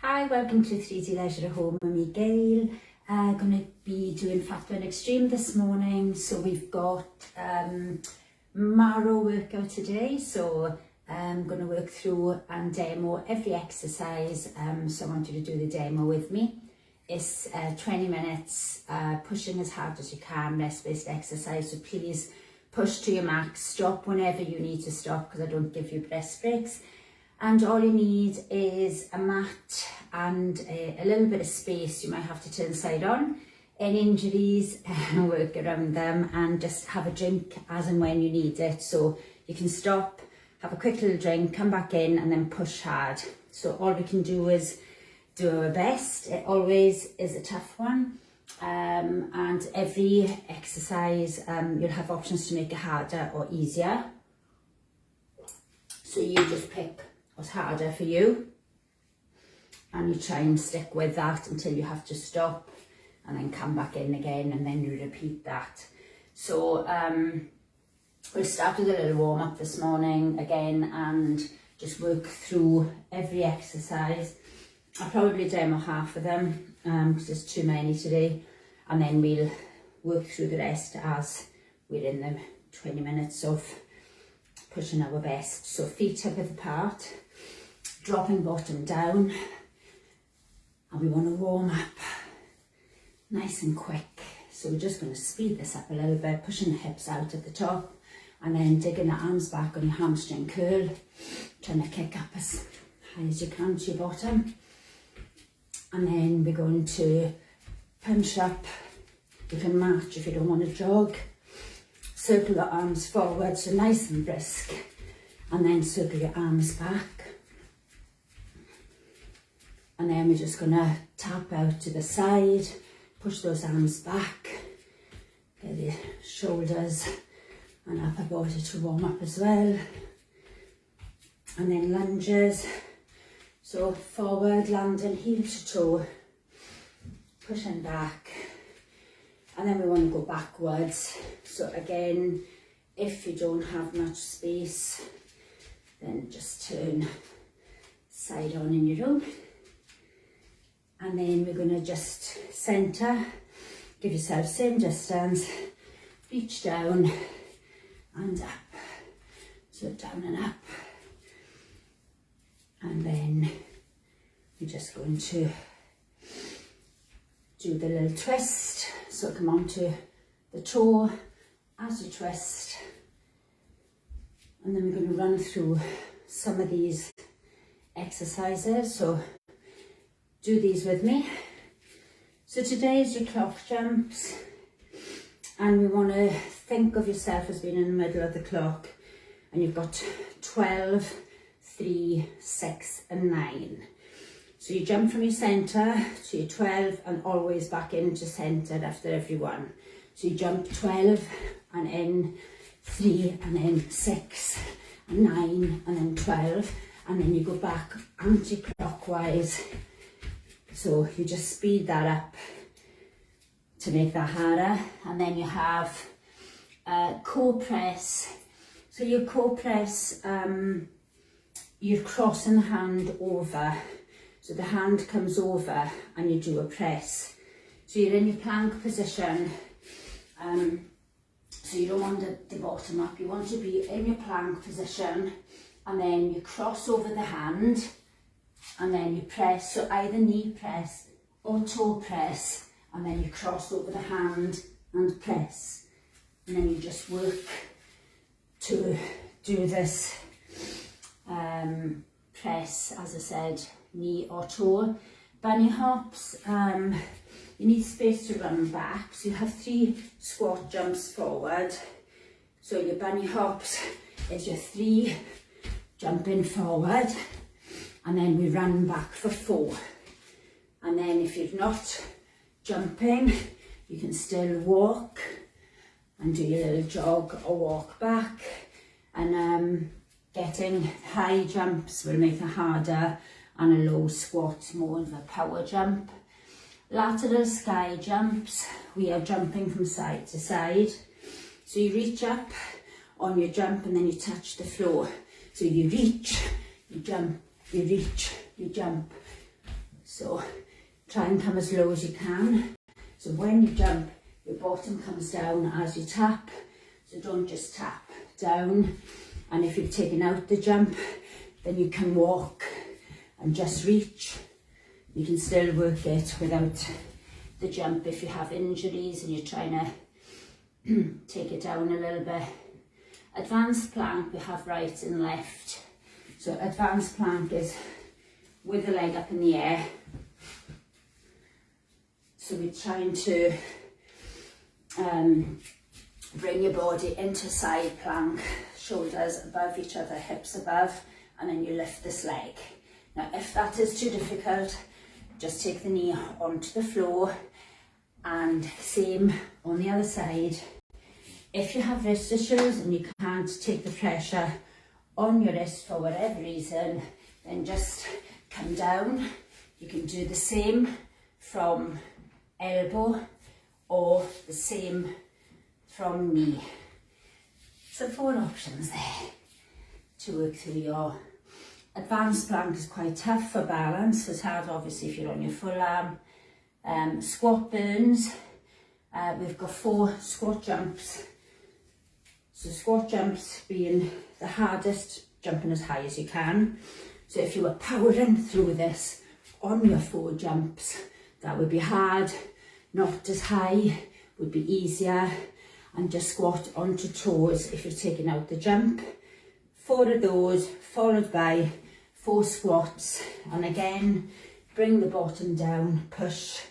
Hi, welcome to 3D Leisure at Home with me, Gail. Going to be doing Fat Burn Extreme this morning. So we've got Marrow workout today. So I'm going to work through and demo every exercise. So I want you to do the demo with me. It's 20 minutes, pushing as hard as you can, rest-based exercise. So please push to your max, stop whenever you need to stop because I don't give you rest breaks. And all you need is a mat and a little bit of space. You might have to turn side on. Any injuries, work around them, and just have a drink as and when you need it. So you can stop, have a quick little drink, come back in and then push hard. So all we can do is do our best. It always is a tough one. And every exercise, you'll have options to make it harder or easier. So you just pick what's harder for you and you try and stick with that until you have to stop and then come back in again, and then you repeat that. So we'll start with a little warm up this morning again and just work through every exercise. I'll probably demo half of them because there's too many today, and then we'll work through the rest as we're in the 20 minutes of pushing our best. So feet hip width apart, dropping bottom down, and we want to warm up nice and quick. So we're just going to speed this up a little bit, pushing the hips out at the top and then digging the arms back on your hamstring curl, trying to kick up as high as you can to your bottom. And then we're going to punch up. You can march if you don't want to jog. Circle the arms forward, so nice and brisk, and then circle your arms back. And then we're just gonna tap out to the side, push those arms back, get the shoulders and upper body to warm up as well. And then lunges, so forward, landing heel to toe, pushing back. And then we want to go backwards. So again, if you don't have much space, then just turn side on in your own. And then we're going to just centre, give yourself same distance, reach down and up. So down and up. And then we're just going to do the little twist. So come on to the toe as you twist, and then we're going to run through some of these exercises. So do these with me. So today is your clock jumps, and we want to think of yourself as being in the middle of the clock, and you've got 12, 3, 6 and 9. So you jump from your centre to your 12 and always back into centre after every one. So you jump 12 and in 3 and then 6 and 9 and then 12, and then you go back anti-clockwise. So you just speed that up to make that harder. And then you have core press. So your core press, you're crossing the hand over. So the hand comes over and you do a press. So you're in your plank position. So you don't want the bottom up. You want to be in your plank position, and then you cross over the hand and then you press. So either knee press or toe press, and then you cross over the hand and press. And then you just work to do this press, as I said, knee or toe. Bunny hops, you need space to run back. So you have 3 squat jumps forward. So your bunny hops is your 3 jumping forward, and then we run back for 4. And then if you're not jumping, you can still walk and do your little jog or walk back. And getting high jumps will make it harder, and a low squat more of a power jump. Lateral sky jumps, we are jumping from side to side. So you reach up on your jump and then you touch the floor. So you reach, you jump, you reach, you jump. So try and come as low as you can. So when you jump, your bottom comes down as you tap. So don't just tap down. And if you've taken out the jump, then you can walk and just reach. You can still work it without the jump if you have injuries and you're trying to take it down a little bit. Advanced plank, we have right and left. So advanced plank is with the leg up in the air. So we're trying to bring your body into side plank, shoulders above each other, hips above, and then you lift this leg. Now if that is too difficult, just take the knee onto the floor, and same on the other side. If you have wrist issues and you can't take the pressure on your wrist for whatever reason, then just come down. You can do the same from elbow or the same from knee. So 4 options there to work through your advanced plank. Is quite tough for balance. It's hard obviously if you're on your full arm. Squat burns. We've got 4 squat jumps. So squat jumps being the hardest, jumping as high as you can. So if you were powering through this on your 4 jumps, that would be hard. Not as high would be easier. And just squat onto toes if you're taking out the jump. 4 of those followed by 4 squats. And again, bring the bottom down, push,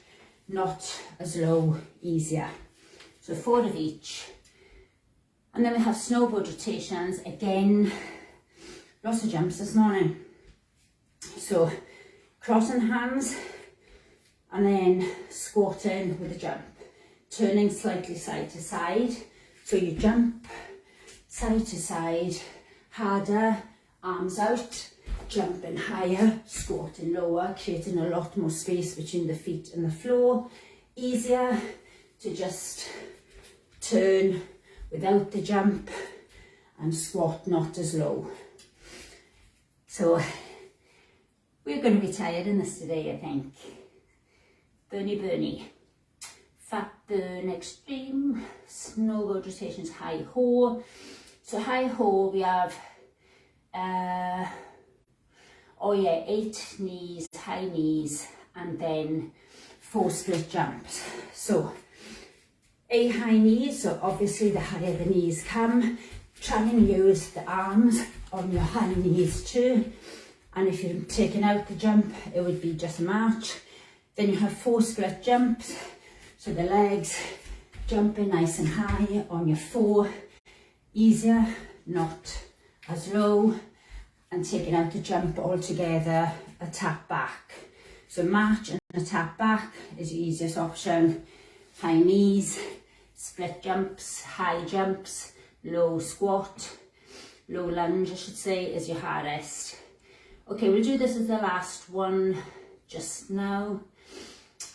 not as low, easier. So 4 of each. And then we have snowboard rotations. Again, lots of jumps this morning. So crossing hands and then squatting with a jump. Turning slightly side to side. So you jump side to side, harder, arms out, jumping higher, squatting lower, creating a lot more space between the feet and the floor. Easier to just turn without the jump and squat not as low. So we're going to be tired in this today, I think. Burnie. Fat burn extreme. Snowboard rotations, high ho. So high ho we have 8 knees, high knees, and then 4 split jumps. So 8 high knees, so obviously the higher the knees come, try and use the arms on your high knees too. And if you're taking out the jump, it would be just a march. Then you have 4 split jumps, so the legs jumping nice and high on your 4, easier, not as low, and taking out the jump altogether, a tap back. So march and a tap back is the easiest option. High knees, split jumps, high jumps, low squat, low lunge I should say is your hardest. Okay, we'll do this as the last one just now.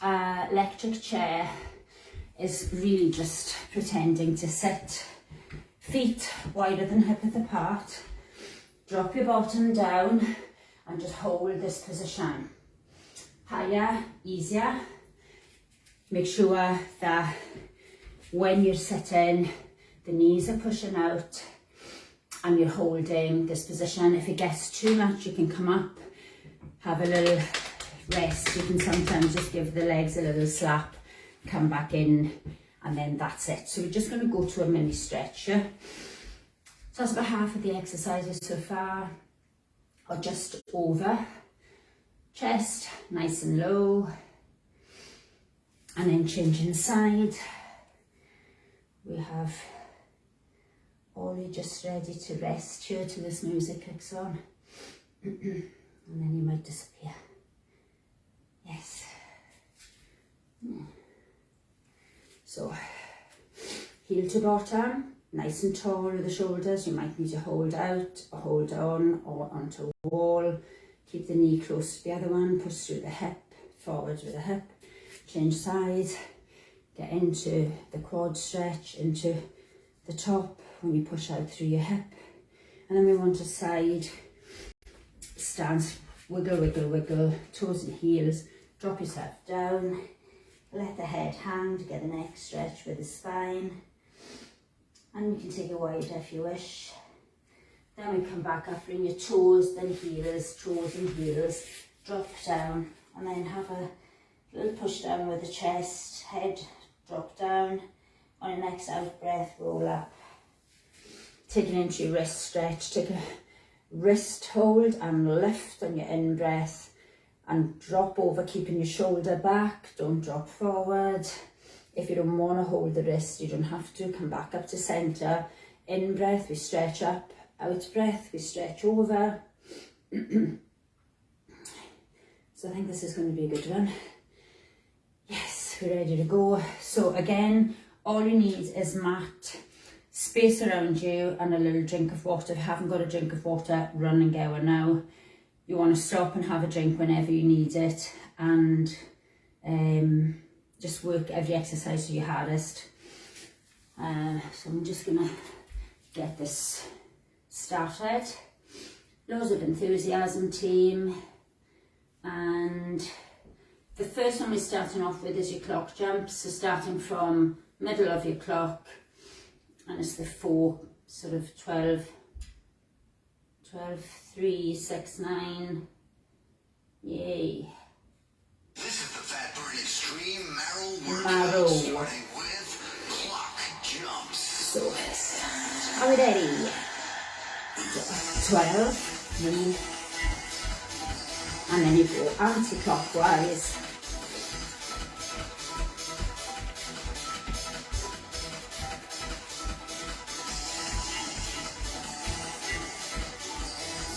Electric chair is really just pretending to sit, feet wider than hip width apart, drop your bottom down and just hold this position. Higher, easier. Make sure that when you're sitting, the knees are pushing out and you're holding this position. If it gets too much, you can come up, have a little rest. You can sometimes just give the legs a little slap, come back in, and then that's it. So we're just going to go to a mini stretch. Yeah? So that's about half of the exercises so far, or just over. Chest nice and low, and then changing side. We have Ollie just ready to rest here till this music kicks on. And then he might disappear. Yes. So, heel to bottom, nice and tall with the shoulders. You might need to hold out or hold on or onto a wall. Keep the knee close to the other one, push through the hip, forward with the hip. Change sides, get into the quad stretch, into the top when you push out through your hip. And then we want a side stance wiggle, wiggle, wiggle, toes and heels, drop yourself down, let the head hang to get the neck stretch with the spine, and you can take a wider if you wish. Then we come back up, bring your toes, then heels, toes and heels, drop down, and then have a little push down with the chest, head drop down. On your next out breath, roll up. Take it into your wrist stretch, take a wrist hold and lift on your in breath and drop over, keeping your shoulder back, don't drop forward. If you don't want to hold the wrist, you don't have to. Come back up to center. In breath, we stretch up. Out breath, we stretch over. So I think this is going to be a good one. Yes, we're ready to go. So again, all you need is mat, space around you, and a little drink of water. If you haven't got a drink of water, run and get one now. You want to stop and have a drink whenever you need it, and just work every exercise to your hardest. So I'm just going to get this started. Loads of enthusiasm, team. And the first one we're starting off with is your clock jumps. So starting from middle of your clock, and it's the 4, sort of 12, 3, 6, 9, yay. This is the Fat Burn Extreme Marrow Marrow. workout, starting with clock jumps. So, are we ready? 12, 3, and then you go anti-clockwise.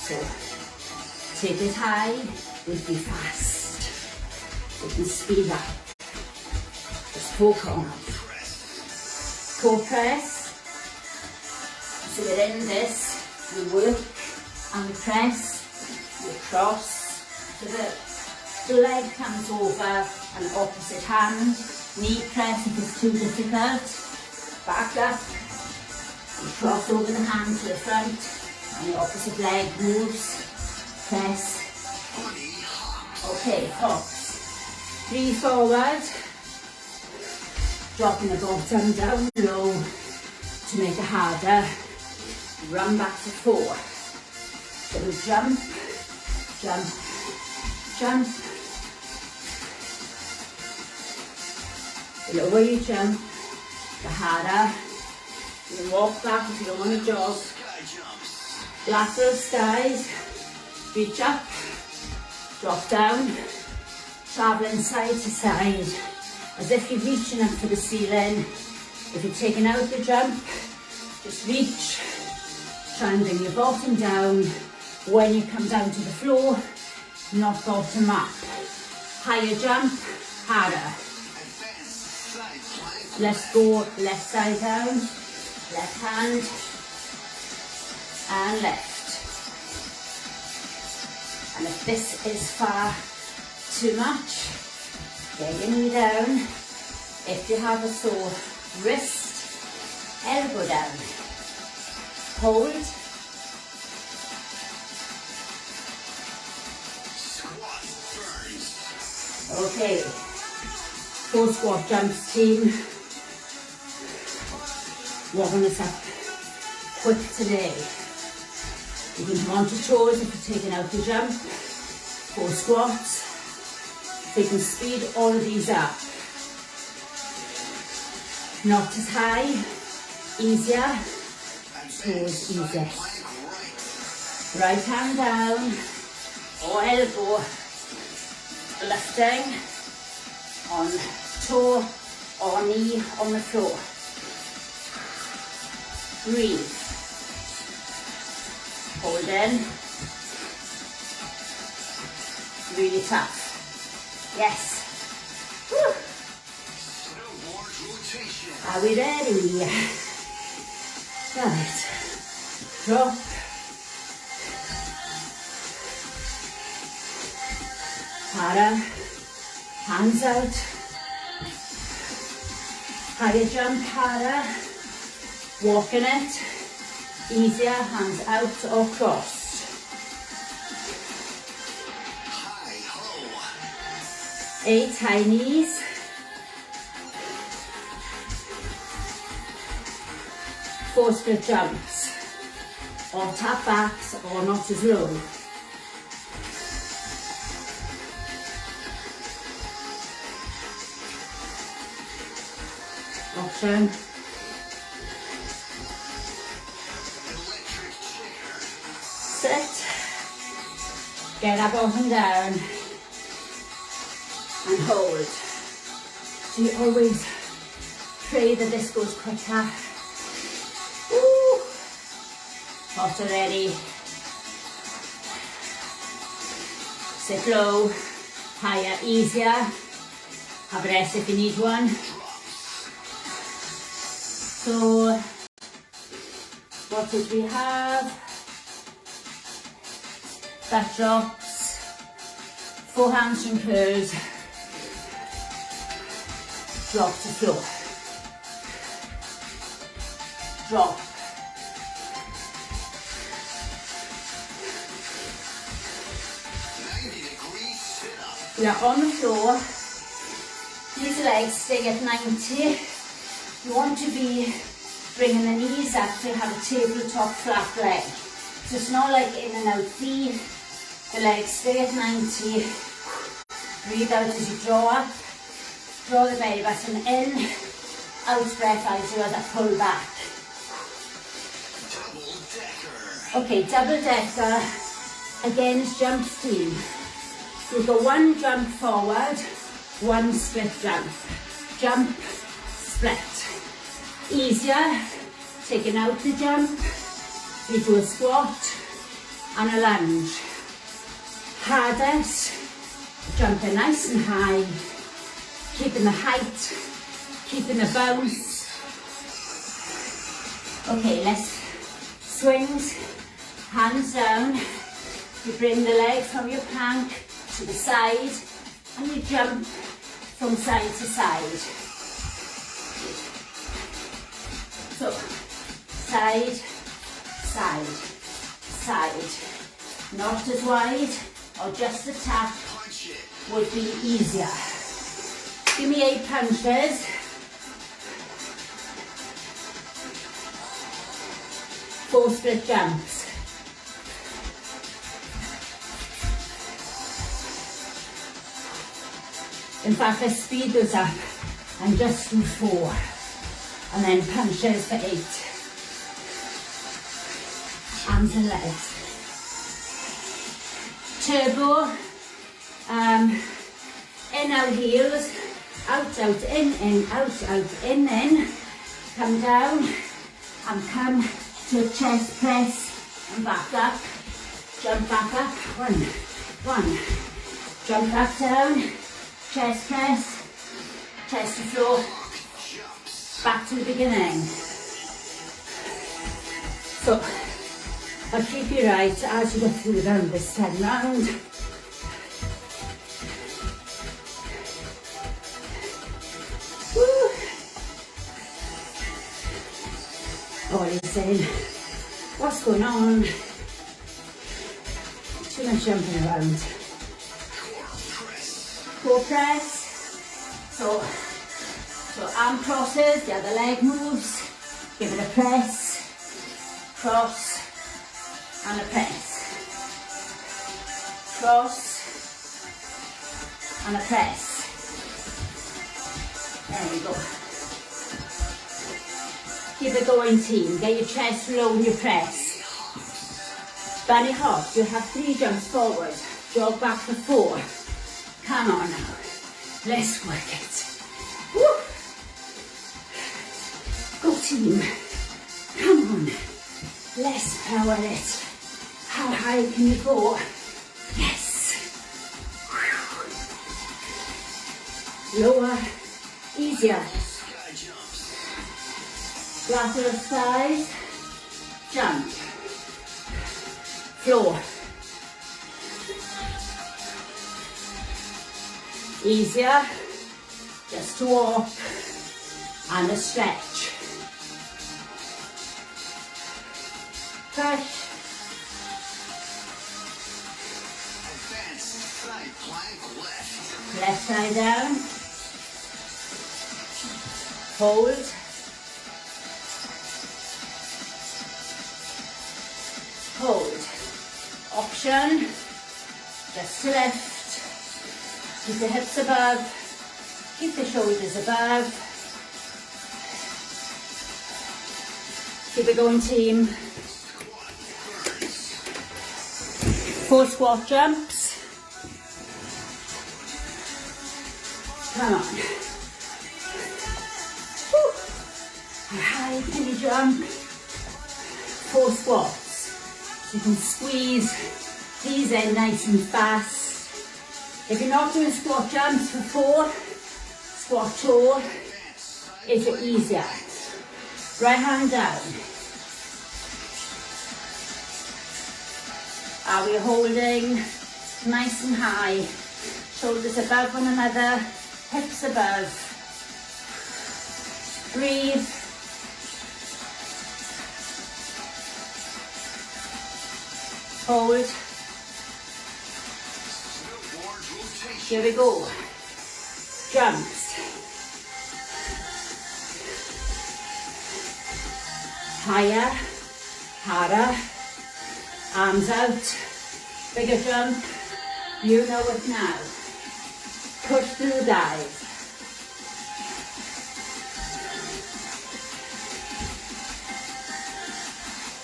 So, take it high, would be fast. You can speed up. Just 4 corners. Core press. So within this, we work and we press, we cross. So the leg comes over and opposite hand. Knee press if it's too difficult. Back up. We cross over the hand to the front. And the opposite leg moves, press. Okay, hops. 3 forward, dropping the bottom down low to make it harder. Run back to 4. So we jump, jump, jump. The lower you jump, the harder. You can walk back if you don't want to jog. Lateral skies, reach up, drop down, travelling side to side, as if you're reaching up for the ceiling. If you're taking out the jump, just reach, try and bring your bottom down. When you come down to the floor, not bottom up. Higher jump, harder. Let's go left side down, left hand, and left. And if this is far too much, get your knee down. If you have a sore wrist, elbow down. Hold. Okay, 4 squat jumps, team. Warming us up quick today. You can come onto toes if you're taking out the jump. 4 squats. So you can speed all of these up. Not as high, easier. Toes easier. Right hand down, or elbow lifting on toe or knee on the floor. Breathe. Hold in. Really tough. Yes. Woo. Are we ready? Right. Drop. Harder. Hands out. Higher jump, harder. Walking it. Easier, hands out or crossed. 8 high knees, 4 split jumps, or tap backs, or not as low. Option. Sit. Get that bottom down. And hold. So you always pray that this goes quicker. Ooh. Hot already. Sit low, higher, easier. Have a rest if you need one. So, what did we have? Back drops, 4 hamstring curls, drop to floor, drop, we are on the floor, these legs stay at 90, you want to be bringing the knees up to have a tabletop flat leg, so it's not like in and out V, the legs stay at 90, breathe out as you draw up, draw the belly button in, out breath out as I pull back. Okay, double decker, again is jump theme. You've got 1 jump forward, 1 split jump, jump, split. Easier, taking out the jump, you do a squat and a lunge. Hardest, jumping nice and high, keeping the height, keeping the bounce. Okay, let's swings, hands down. You bring the leg from your plank to the side and you jump from side to side. So, side, side, side. Not as wide, or just a tap would be easier. Give me 8 punches. Four split jumps. In fact, let's speed those up and just do 4. And then punches for 8. Arms and legs. Turbo. In, out, heels. Out, out, in, out, out, in. Come down and come to a chest press and back up. Jump back up. 1. Jump back down. Chest press. Chest to floor. Back to the beginning. So, I'll keep you right as you go through the round this time round. Woo. Oh, you're saying, what's going on? Too much jumping around. Core press. So arm crosses, the other leg moves, give it a press, cross, and a press, cross, and a press. There we go. Keep it going, team. Get your chest low in your press. Bunny hops, you have 3 jumps forward, jog back for 4. Come on now, let's work it. Woo. Go team, come on, let's power it. How high can you go? Yes. Lower, easier. Lateral side, jump, floor. Easier, just to walk and a stretch. Push. Left side down. Hold. Hold. Option. Just to lift. Keep the hips above. Keep the shoulders above. Keep it going, team. 4 squat jumps. Come on. Woo. A high penny jump. 4 squats. So you can squeeze these in nice and fast. If you're not doing squat jumps for 4, squat toe is easier. Right hand down. Are we holding nice and high? Shoulders above one another, hips above. Breathe. Hold. Here we go. Jumps. Higher, harder, arms out, bigger jump, you know it now. Push through dive.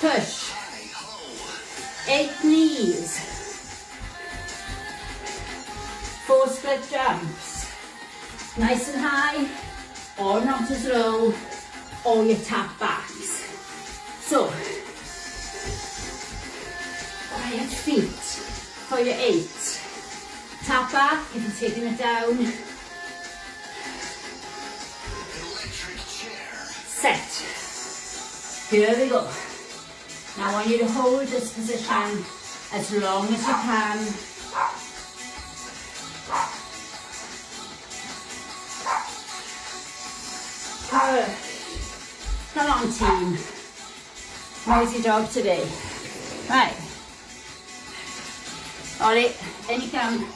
Push. 8 knees. 4 split jumps. Nice and high, or not as low, or your tap backs. So, quiet feet for your 8. Tap back if you're taking it down. Electric chair. Set. Here we go. Now I want you to hold this position as long as you can. Come on, team. Noisy dog today. Right. Ollie, in you come.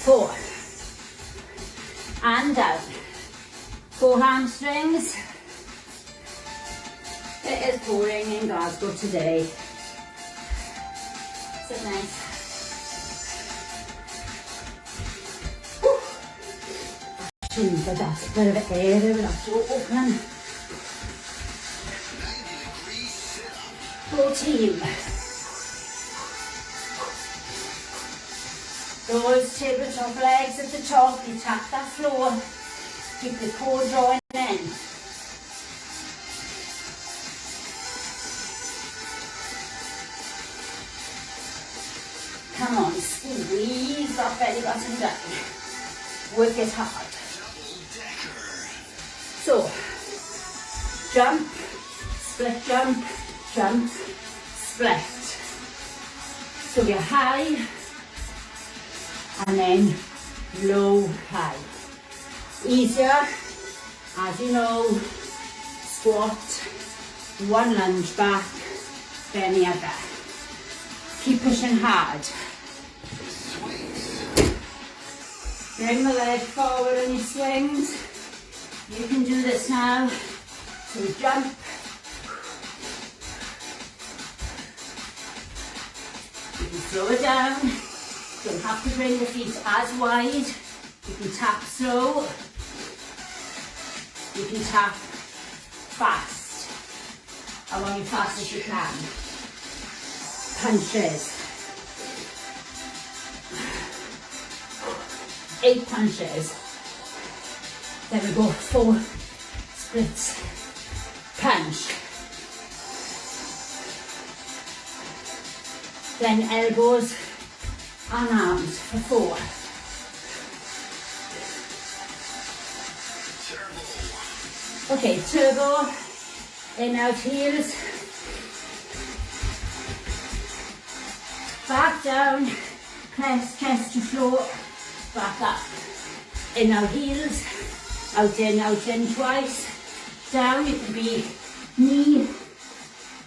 4. And down. 4 hamstrings. It is pouring in Glasgow today. Sit nice. But that's a bit of an air there, that's so open. 90-degree sit-up. Full team. Those tabletop legs at the top, you tap that floor. Keep the core drawing in. Come on, squeeze that belly button down. Work it hard. So, jump, split jump, jump, split. So you're high, and then low, high. Easier, as you know, squat, 1 lunge back, then the other. Keep pushing hard. Bring the leg forward on your swings. You can do this now. So jump. You can slow it down. You don't have to bring the feet as wide. You can tap slow. You can tap fast. I want you fast as you can. Punches. 8 punches. There we go, 4 splits. Punch. Then elbows and arms for 4. Okay, turbo. In, out, heels. Back down. Chest to floor. Back up. In, out, heels. Out in twice. Down, it can be knee,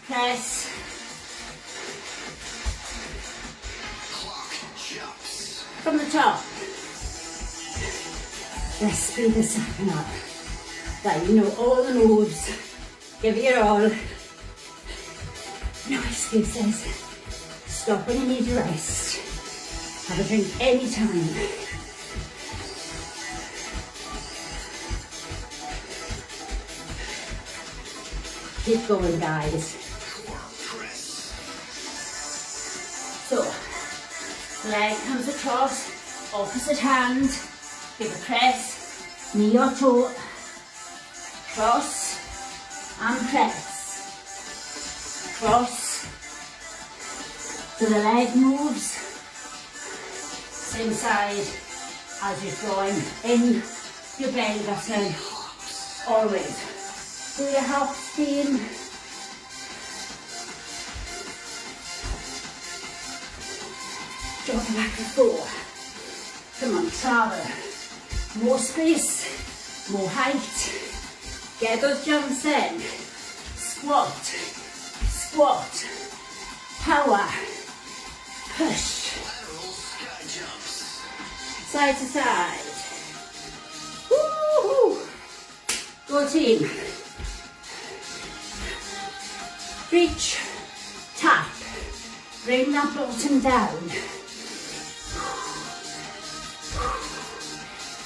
press. Clock jumps. from the top. Let's speed this up and up. Right, you know all the moves. Give it your all. No excuses. Stop when you need to rest. Have a drink anytime. Keep going, guys. So, leg comes across, opposite hand, give a press, knee or toe, cross and press, cross, so the leg moves, same side as you're drawing in your belly button, always. Do your half spin. Drop it back and forth. Come on, travel. More space, more height. Get those jumps in. Squat, squat, power, push. Side to side. Woo-hoo. Go team. Reach, tap. Bring that bottom down.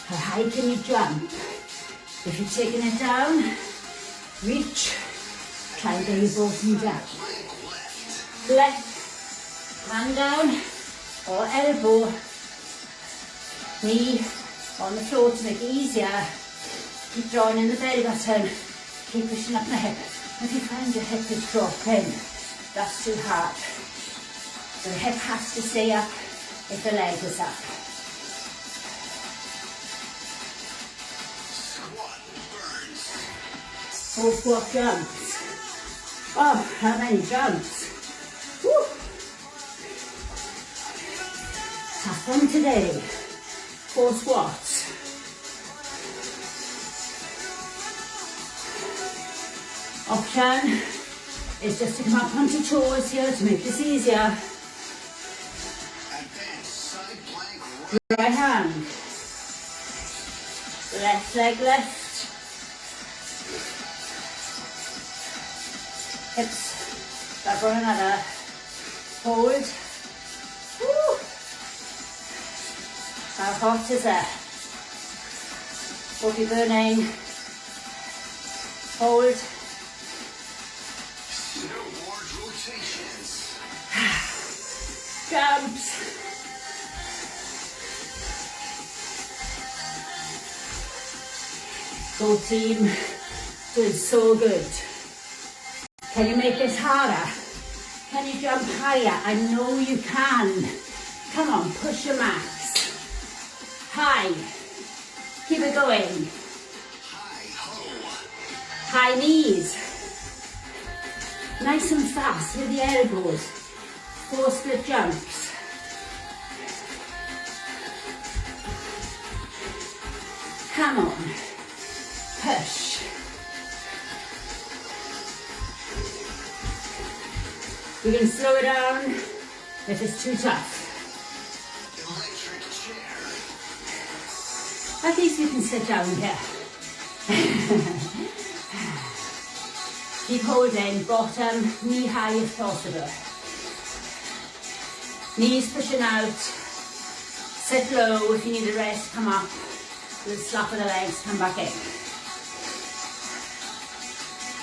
How high can you jump? If you're taking it down, reach, try and get your bottom down. Left, hand down, or elbow, knee on the floor to make it easier. Keep drawing in the belly button, keep pushing up the hip. If you find your hip is dropping, that's too hard. The hip has to stay up if the leg is up. Four squat jumps. Oh, how many jumps? Woo. Tough one today. 4 squats. Option is just to come up onto toes here to make this easier. Right hand. Left leg left. Hips back on another. Hold. Woo. How hot is it? Hope you're burning. Hold. Snowboard rotations. Jumps. Go team. Doing so good. Can you make this harder? Can you jump higher? I know you can. Come on, push your max. High. Keep it going. High knees. Nice and fast with the elbows. 4 split jumps. Come on. Push. We can slow it down if it's too tough. Electric chair. At least you can sit down here. Keep holding bottom, knee high if possible. Knees pushing out. Sit low if you need a rest, come up. Little slap of the legs, come back in.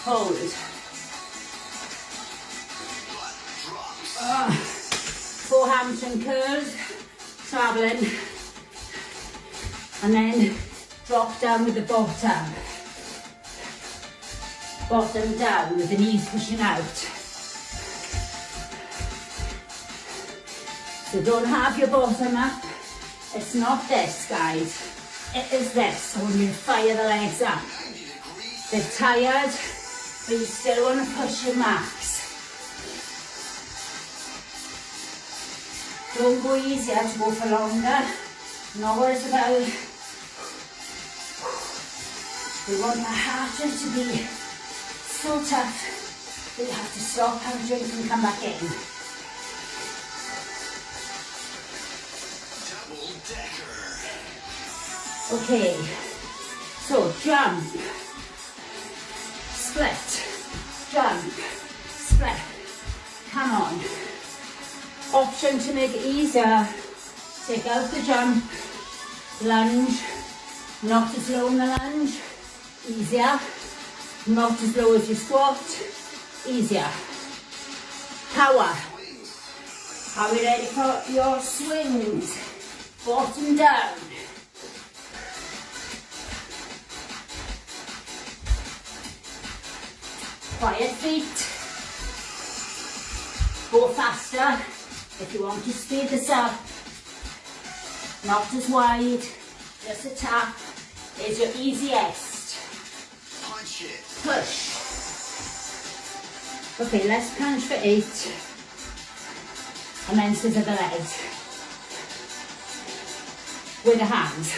Hold. 4 hamstring curls, travelling, and then drop down with the bottom. Bottom down with the knees pushing out. So don't have your bottom up. It's not this, guys. It is this. So when you fire the legs up, they're tired, but you still want to push your max. Don't go easier to go for longer. Not what it's about. We want the harder to be so tough that you have to stop, have a drink and come back in. Double Okay, so jump, split, jump, split. Come on. Option to make it easier. Take out the jump, lunge, not as low in the lunge, easier. Not as low as your squat, easier. Power. Are we ready for your swings? Bottom down. Quiet feet. Go faster if you want to speed this up. Not as wide, just a tap is your easiest. Punch it. Push. Okay, let's punch for 8. And then scissor the legs. With the hands.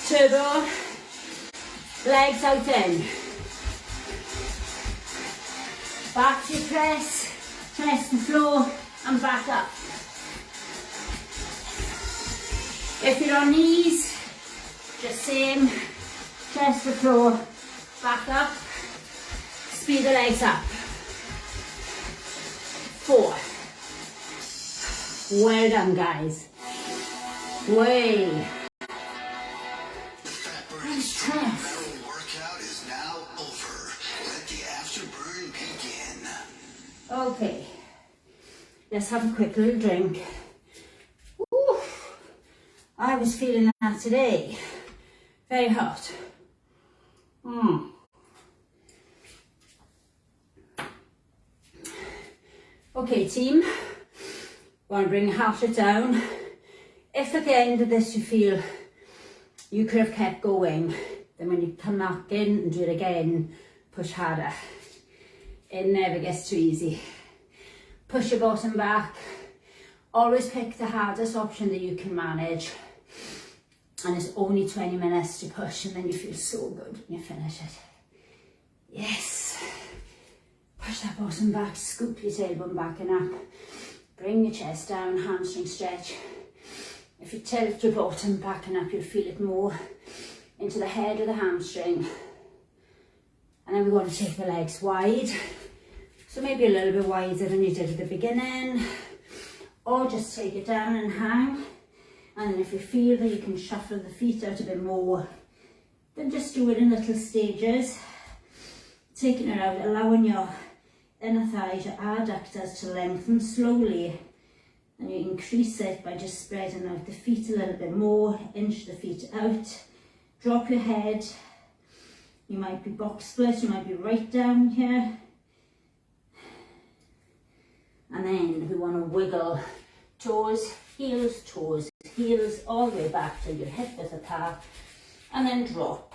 Turbo, legs out in. Back to your press, press the floor and back up. If you're on knees, just same, press the floor, back up, speed the legs up. 4. Well done, guys. Way. Marrow workout is now over. Let the afterburn begin. Okay, let's have a quick little drink. Ooh, I was feeling that today. Very hot. Okay, team. Want to bring half it down. If at the end of this you feel you could have kept going, then when you come back in and do it again, push harder. It never gets too easy. Push your bottom back. Always pick the hardest option that you can manage. And it's only 20 minutes to push, and then you feel so good when you finish it. Yes. Push that bottom back, scoop your tailbone back and up. Bring your chest down, hamstring stretch. If you tilt your bottom back and up, you'll feel it more into the head of the hamstring. And then we want to take the legs wide. So maybe a little bit wider than you did at the beginning. Or just take it down and hang. And then if you feel that you can shuffle the feet out a bit more, then just do it in little stages. Taking it out, allowing your inner thighs, your adductors to lengthen slowly. And you increase it by just spreading out the feet a little bit more, inch the feet out, drop your head. You might be box split, you might be right down here. And then we want to wiggle toes, heels, all the way back till your hip width apart. And then drop.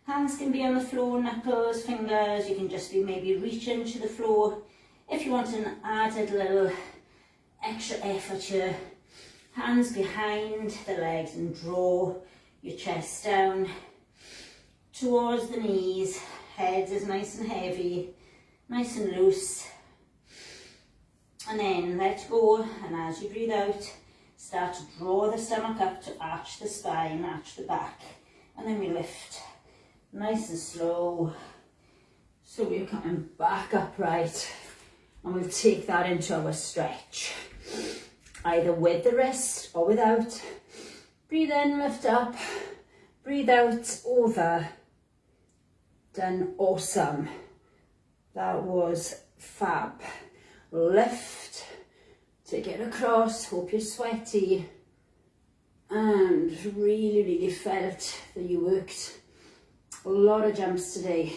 Hands can be on the floor, knuckles, fingers. You can just be maybe reaching to the floor. If you want an added little extra effort here, hands behind the legs and draw your chest down towards the knees. Head is nice and heavy, nice and loose. And then let go, and as you breathe out, start to draw the stomach up to arch the spine, arch the back. And then we lift, nice and slow. So we're coming back upright. And we'll take that into our stretch, either with the wrist or without. Breathe in, lift up, breathe out, over. Done, awesome. That was fab. Lift, take it across, hope you're sweaty. And really felt that you worked a lot of jumps today.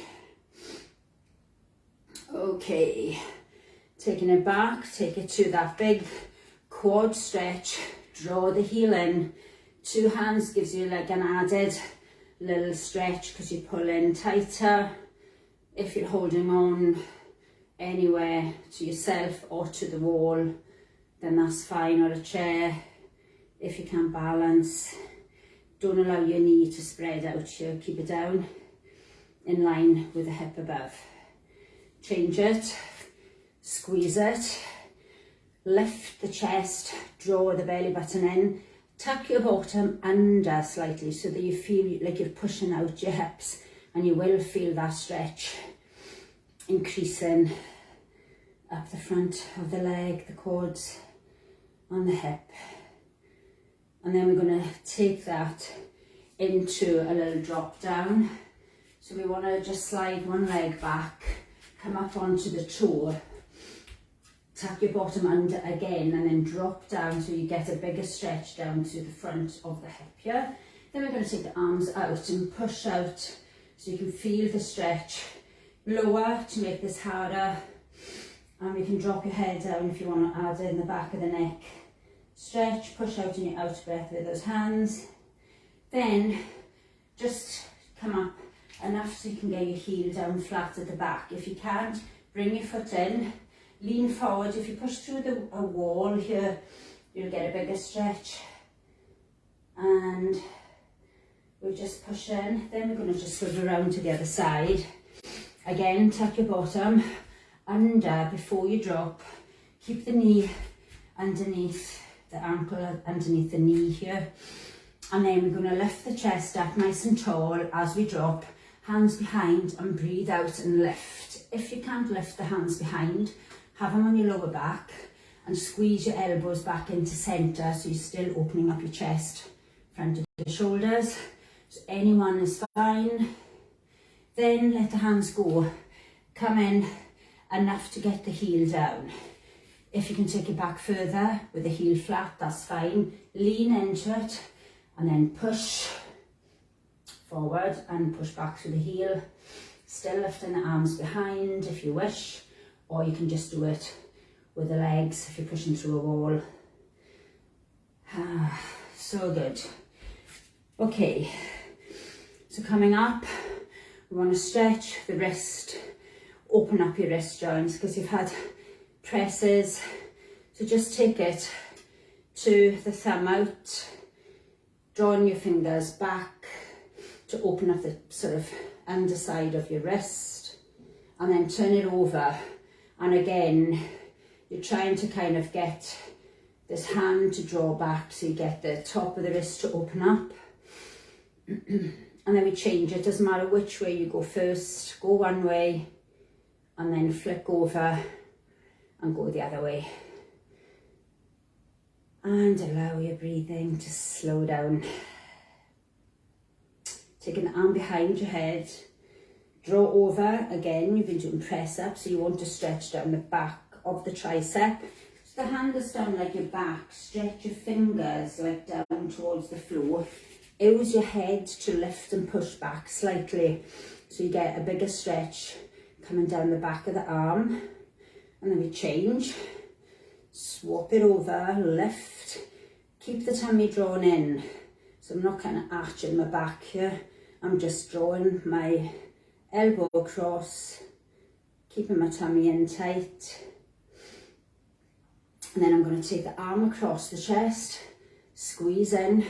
Okay. Taking it back, take it to that big quad stretch, draw the heel in. 2 hands gives you like an added little stretch because you pull in tighter. If you're holding on anywhere to yourself or to the wall, then that's fine, or a chair. If you can't balance, don't allow your knee to spread out here. Keep it down in line with the hip above. Change it, squeeze it, lift the chest, draw the belly button in, tuck your bottom under slightly so that you feel like you're pushing out your hips, and you will feel that stretch increasing up the front of the leg, the quads, on the hip. And then we're going to take that into a little drop down. So we want to just slide one leg back, come up onto the toe, tuck your bottom under again, and then drop down so you get a bigger stretch down to the front of the hip here. Then we're going to take the arms out and push out so you can feel the stretch. Lower to make this harder, and you can drop your head down if you want to add in the back of the neck. Stretch, push out in your out breath with those hands. Then just come up enough so you can get your heel down flat at the back. If you can't, bring your foot in, lean forward. If you push through a wall here, you'll get a bigger stretch. And we'll just push in. Then we're going to just swivel around to the other side. Again, tuck your bottom under before you drop. Keep the knee underneath the ankle, underneath the knee here. And then we're going to lift the chest up nice and tall as we drop. Hands behind and breathe out and lift. If you can't lift the hands behind, have them on your lower back and squeeze your elbows back into centre so you're still opening up your chest, front of the shoulders. So anyone is fine. Then let the hands go. Come in enough to get the heel down. If you can take it back further with the heel flat, that's fine. Lean into it and then push forward and push back through the heel. Still lifting the arms behind if you wish, or you can just do it with the legs if you're pushing through a wall. So good. Okay, so coming up, we want to stretch the wrist, open up your wrist joints because you've had presses. So just take it to the thumb out, drawing your fingers back to open up the sort of underside of your wrist, and then turn it over. And again, you're trying to kind of get this hand to draw back so you get the top of the wrist to open up. And then we change it. Doesn't matter which way you go first. Go one way and then flick over and go the other way. And allow your breathing to slow down. Take an arm behind your head. Draw over. Again, you've been doing press up, so you want to stretch down the back of the tricep. So the hand is down like your back. Stretch your fingers like down towards the floor. Use your head to lift and push back slightly so you get a bigger stretch coming down the back of the arm. And then we change. Swap it over, lift. Keep the tummy drawn in. So I'm not kind of arching my back here. I'm just drawing my elbow across, keeping my tummy in tight. And then I'm going to take the arm across the chest, squeeze in,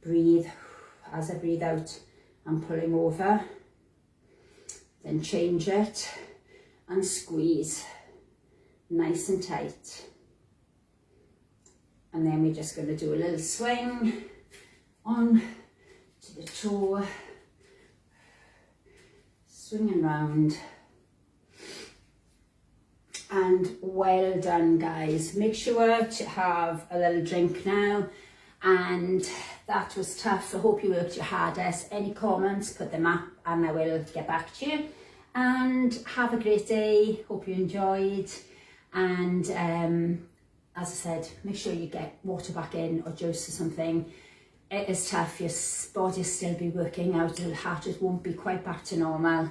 breathe. As I breathe out, I'm pulling over. Then change it and squeeze, nice and tight. And then we're just going to do a little swing on to the toe, swinging round. And well done, guys. Make sure to have a little drink now. And that was tough. I hope you worked your hardest. Any comments, put them up and I will get back to you. And have a great day. Hope you enjoyed. And as I said, make sure you get water back in or juice or something. It is tough. Your body will still be working out. Your heart rate won't be quite back to normal.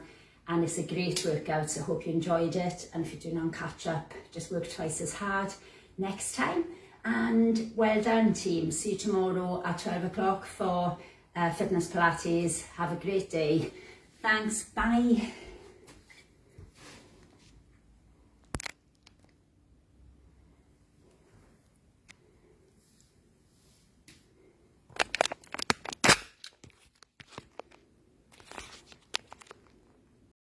And it's a great workout, so I hope you enjoyed it. And if you're doing on catch up, just work twice as hard next time. And well done, team. See you tomorrow at 12 o'clock for Fitness Pilates. Have a great day. Thanks. Bye.